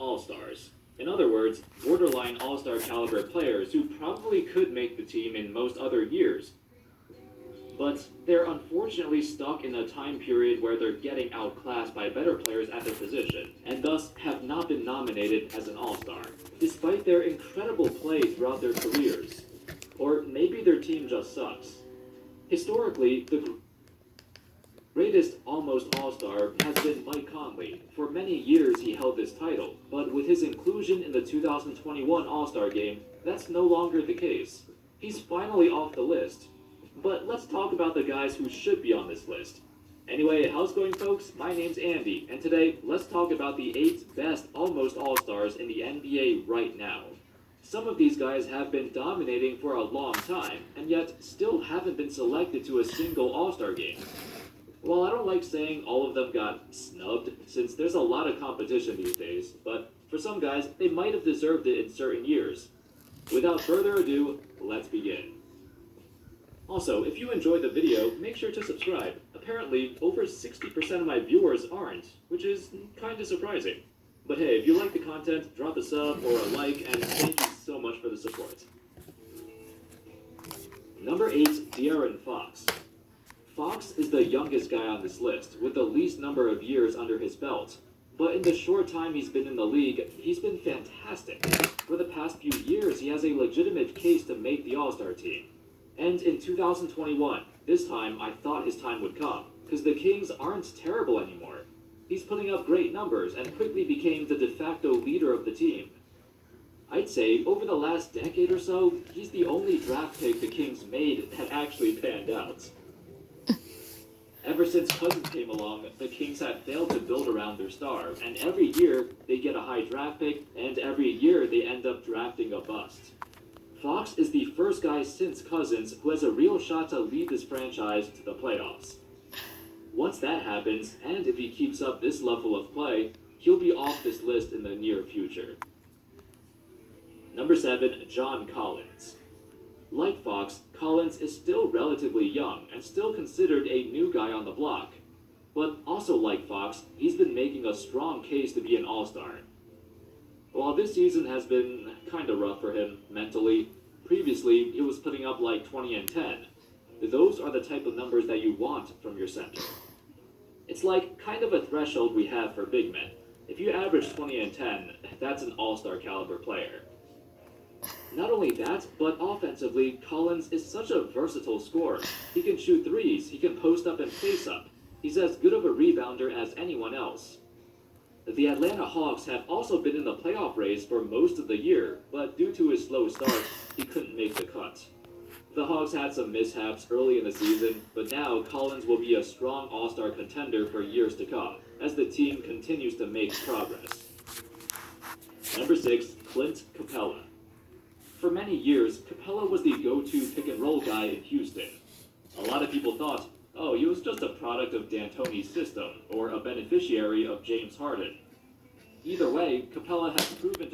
all-stars. In other words, borderline all-star caliber players who probably could make the team in most other years. But they're unfortunately stuck in a time period where they're getting outclassed by better players at their position, and thus have not been nominated as an all-star, despite their incredible play throughout their careers. Or maybe their team just sucks. Historically, the greatest almost all-star has been Mike Conley. For many years he held this title, but with his inclusion in the 2021 All-Star Game, that's no longer the case. He's finally off the list. But let's talk about the guys who should be on this list. Anyway, how's it going, folks? My name's Andy, and today let's talk about the 8 best almost all-stars in the NBA right now. Some of these guys have been dominating for a long time, and yet still haven't been selected to a single all-star game. Well, I don't like saying all of them got snubbed, since there's a lot of competition these days, but for some guys, they might have deserved it in certain years. Without further ado, let's begin. Also, if you enjoyed the video, make sure to subscribe. Apparently, over 60% of my viewers aren't, which is kinda surprising. But hey, if you like the content, drop a sub or a like, and thank you so much for the support. Number 8, De'Aaron Fox. Fox is the youngest guy on this list, with the least number of years under his belt. But in the short time he's been in the league, he's been fantastic. For the past few years, he has a legitimate case to make the All-Star team. And in 2021, this time I thought his time would come, because the Kings aren't terrible anymore. He's putting up great numbers and quickly became the de facto leader of the team. I'd say over the last decade or so, he's the only draft pick the Kings made that actually panned out. Ever since Cousins came along, the Kings have failed to build around their star, and every year they get a high draft pick, and every year they end up drafting a bust. Fox is the first guy since Cousins who has a real shot to lead this franchise to the playoffs. Once that happens, and if he keeps up this level of play, he'll be off this list in the near future. Number 7, John Collins. Like Fox, Collins is still relatively young and still considered a new guy on the block. But also like Fox, he's been making a strong case to be an all-star. While this season has been kinda rough for him mentally, previously he was putting up like 20 and 10. Those are the type of numbers that you want from your center. It's like kind of a threshold we have for big men. If you average 20 and 10, that's an all-star caliber player. Not only that, but offensively, Collins is such a versatile scorer. He can shoot threes, he can post up and face up. He's as good of a rebounder as anyone else. The Atlanta Hawks have also been in the playoff race for most of the year, but due to his slow start, he couldn't make the cut. The Hawks had some mishaps early in the season, but now Collins will be a strong all-star contender for years to come, as the team continues to make progress. Number 6, Clint Capella. For many years, Capella was the go-to pick-and-roll guy in Houston. A lot of people thought, oh, he was just a product of D'Antoni's system, or a beneficiary of James Harden. Either way, Capella has proven